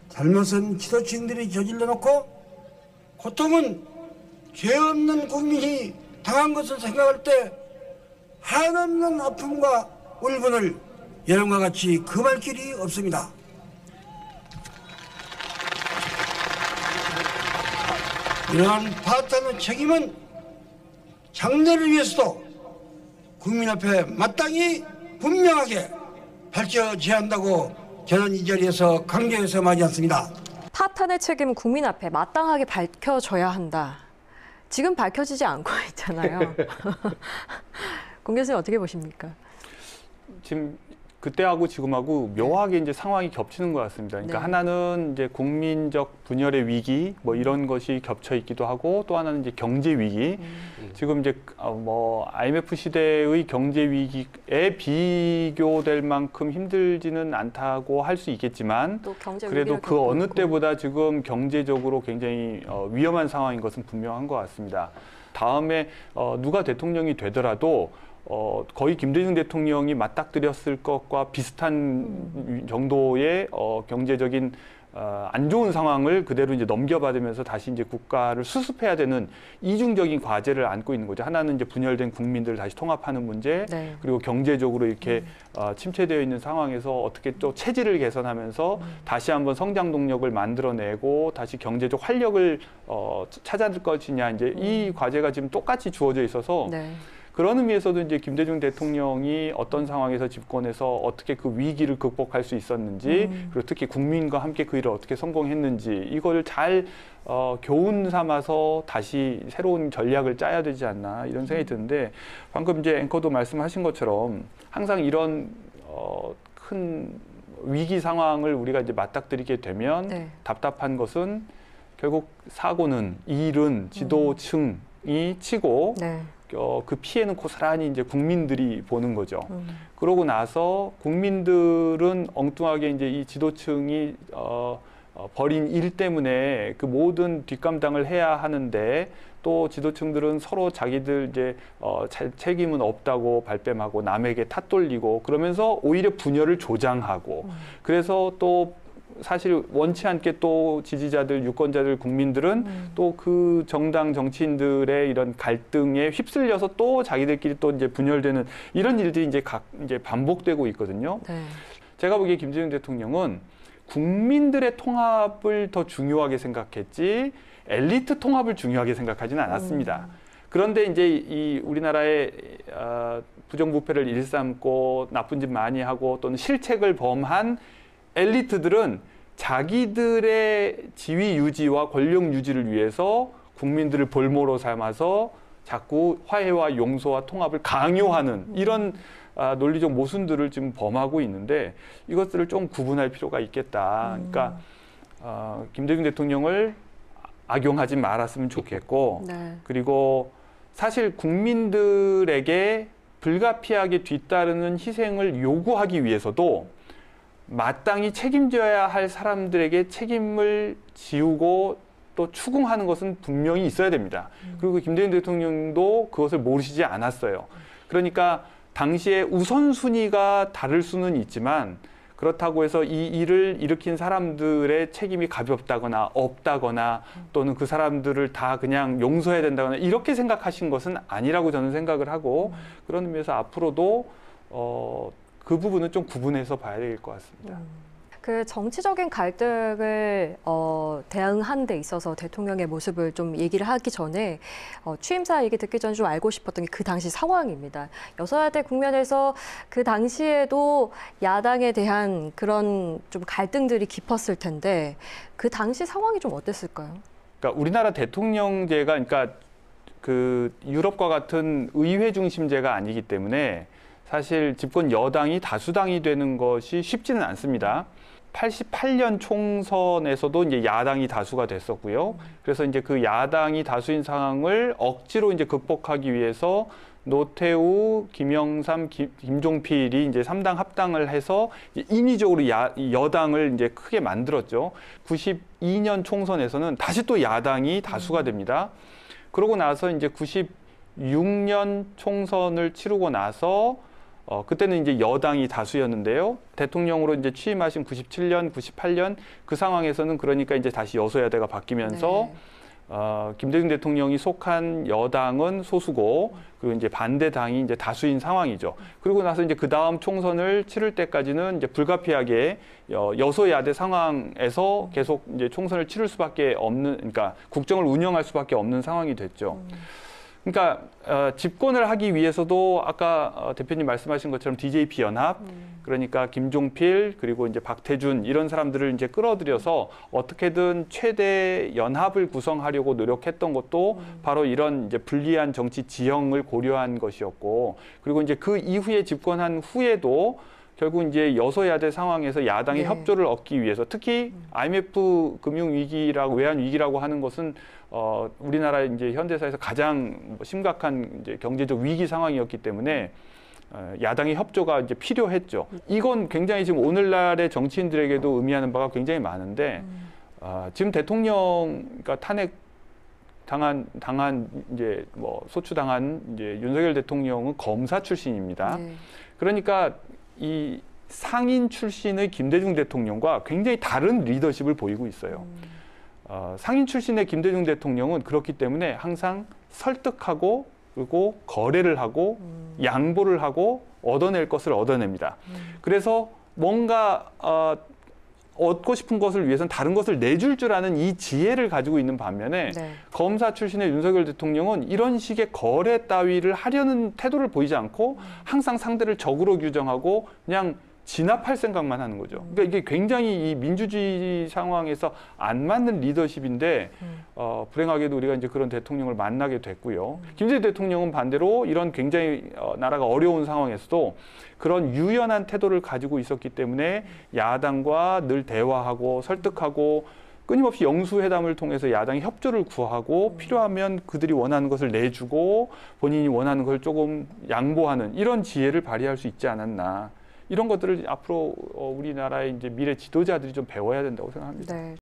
잘못은 지도층들이 저질러 놓고 고통은 죄 없는 국민이 당한 것을 생각할 때 한없는 아픔과 울분을 여러분과 같이 금할 길이 없습니다. 이러한 파탄의 책임은 장래를 위해서도 국민 앞에 마땅히 분명하게 밝혀져야 한다고 저는 이 자리에서 강조해서 말하지 않습니다. 파탄의 책임 국민 앞에 마땅하게 밝혀져야 한다. 지금 밝혀지지 않고 있잖아요. 공 교수님 어떻게 보십니까? 지금 그때하고 지금하고 묘하게 이제 상황이 겹치는 것 같습니다. 그러니까 네. 하나는 이제 국민적 분열의 위기 뭐 이런 것이 겹쳐 있기도 하고 또 하나는 이제 경제 위기. 지금 이제 뭐 IMF 시대의 경제 위기에 비교될 만큼 힘들지는 않다고 할 수 있겠지만 또 경제 그래도 그 어느 있고. 때보다 지금 경제적으로 굉장히 위험한 상황인 것은 분명한 것 같습니다. 다음에 누가 대통령이 되더라도 거의 김대중 대통령이 맞닥뜨렸을 것과 비슷한 정도의 경제적인 안 좋은 상황을 그대로 이제 넘겨받으면서 다시 이제 국가를 수습해야 되는 이중적인 과제를 안고 있는 거죠. 하나는 이제 분열된 국민들을 다시 통합하는 문제, 네. 그리고 경제적으로 이렇게 침체되어 있는 상황에서 어떻게 또 체질을 개선하면서 다시 한번 성장 동력을 만들어내고 다시 경제적 활력을 찾아낼 것이냐, 이제 이 과제가 지금 똑같이 주어져 있어서. 네. 그런 의미에서도 이제 김대중 대통령이 어떤 상황에서 집권해서 어떻게 그 위기를 극복할 수 있었는지, 그리고 특히 국민과 함께 그 일을 어떻게 성공했는지, 이거를 잘 교훈 삼아서 다시 새로운 전략을 짜야 되지 않나 이런 생각이 드는데, 방금 이제 앵커도 말씀하신 것처럼 항상 이런 큰 위기 상황을 우리가 이제 맞닥뜨리게 되면 네. 답답한 것은 결국 사고는 일은 지도층이 치고 네. 그 피해는 고스란히 이제 국민들이 보는 거죠. 그러고 나서 국민들은 엉뚱하게 이제 이 지도층이 벌인 일 때문에 그 모든 뒷감당을 해야 하는데, 또 지도층들은 서로 자기들 이제 책임은 없다고 발뺌하고 남에게 탓 돌리고 그러면서 오히려 분열을 조장하고, 그래서 또 사실 원치 않게 또 지지자들, 유권자들, 국민들은 또 그 정당 정치인들의 이런 갈등에 휩쓸려서 또 자기들끼리 또 이제 분열되는 이런 일들이 이제 반복되고 있거든요. 네. 제가 보기에 김대중 대통령은 국민들의 통합을 더 중요하게 생각했지 엘리트 통합을 중요하게 생각하지는 않았습니다. 그런데 이제 이 우리나라의 부정부패를 일삼고 나쁜 짓 많이 하고 또는 실책을 범한 엘리트들은 자기들의 지위 유지와 권력 유지를 위해서 국민들을 볼모로 삼아서 자꾸 화해와 용서와 통합을 강요하는 이런 논리적 모순들을 지금 범하고 있는데, 이것들을 좀 구분할 필요가 있겠다. 그러니까 김대중 대통령을 악용하지 말았으면 좋겠고, 네. 그리고 사실 국민들에게 불가피하게 뒤따르는 희생을 요구하기 위해서도 마땅히 책임져야 할 사람들에게 책임을 지우고 또 추궁하는 것은 분명히 있어야 됩니다. 그리고 김대중 대통령도 그것을 모르시지 않았어요. 그러니까 당시에 우선순위가 다를 수는 있지만, 그렇다고 해서 이 일을 일으킨 사람들의 책임이 가볍다거나 없다거나 또는 그 사람들을 다 그냥 용서해야 된다거나 이렇게 생각하신 것은 아니라고 저는 생각을 하고, 그런 의미에서 앞으로도 그 부분은 좀 구분해서 봐야 될 것 같습니다. 그 정치적인 갈등을 대응하는 데 있어서 대통령의 모습을 좀 얘기를 하기 전에 취임사 얘기 듣기 전에 좀 알고 싶었던 게 그 당시 상황입니다. 여서야대 국면에서 그 당시에도 야당에 대한 그런 좀 갈등들이 깊었을 텐데 그 당시 상황이 좀 어땠을까요? 그러니까 우리나라 대통령제가, 그러니까 그 유럽과 같은 의회 중심제가 아니기 때문에 사실 집권 여당이 다수당이 되는 것이 쉽지는 않습니다. 88년 총선에서도 이제 야당이 다수가 됐었고요. 그래서 이제 그 야당이 다수인 상황을 억지로 이제 극복하기 위해서 노태우, 김영삼, 김종필이 이제 3당 합당을 해서 인위적으로 여당을 이제 크게 만들었죠. 92년 총선에서는 다시 또 야당이 다수가 됩니다. 그러고 나서 이제 96년 총선을 치르고 나서 그때는 이제 여당이 다수였는데요. 대통령으로 이제 취임하신 97년, 98년 그 상황에서는 그러니까 이제 다시 여소야대가 바뀌면서 김대중 대통령이 속한 여당은 소수고 그리고 이제 반대당이 이제 다수인 상황이죠. 그리고 나서 이제 그 다음 총선을 치를 때까지는 이제 불가피하게 여소야대 상황에서 계속 이제 총선을 치를 수밖에 없는, 그러니까 국정을 운영할 수밖에 없는 상황이 됐죠. 그러니까 집권을 하기 위해서도 아까 대표님 말씀하신 것처럼 DJP 연합, 그러니까 김종필 그리고 이제 박태준 이런 사람들을 이제 끌어들여서 어떻게든 최대 연합을 구성하려고 노력했던 것도 바로 이런 이제 불리한 정치 지형을 고려한 것이었고, 그리고 이제 그 이후에 집권한 후에도 결국 이제 여소야대 상황에서 야당의 협조를 얻기 위해서, 특히 IMF 금융 위기라고, 외환 위기라고 하는 것은 우리나라 이제 현대사에서 가장 심각한 이제 경제적 위기 상황이었기 때문에 야당의 협조가 이제 필요했죠. 이건 굉장히 지금 오늘날의 정치인들에게도 의미하는 바가 굉장히 많은데, 지금 대통령과 탄핵 당한 이제 뭐 소추당한 이제 윤석열 대통령은 검사 출신입니다. 그러니까 이 상인 출신의 김대중 대통령과 굉장히 다른 리더십을 보이고 있어요. 상인 출신의 김대중 대통령은 그렇기 때문에 항상 설득하고 그리고 거래를 하고 양보를 하고 얻어낼 것을 얻어냅니다. 그래서 뭔가 얻고 싶은 것을 위해서는 다른 것을 내줄 줄 아는 이 지혜를 가지고 있는 반면에 검사 출신의 윤석열 대통령은 이런 식의 거래 따위를 하려는 태도를 보이지 않고 항상 상대를 적으로 규정하고 그냥 진압할 생각만 하는 거죠. 그러니까 이게 굉장히 이 민주주의 상황에서 안 맞는 리더십인데 불행하게도 우리가 이제 그런 대통령을 만나게 됐고요. 김대중 대통령은 반대로 이런 굉장히 나라가 어려운 상황에서도 그런 유연한 태도를 가지고 있었기 때문에 야당과 늘 대화하고 설득하고 끊임없이 영수회담을 통해서 야당의 협조를 구하고 필요하면 그들이 원하는 것을 내주고 본인이 원하는 걸 조금 양보하는 이런 지혜를 발휘할 수 있지 않았나. 이런 것들을 앞으로 우리나라의 이제 미래 지도자들이 좀 배워야 된다고 생각합니다.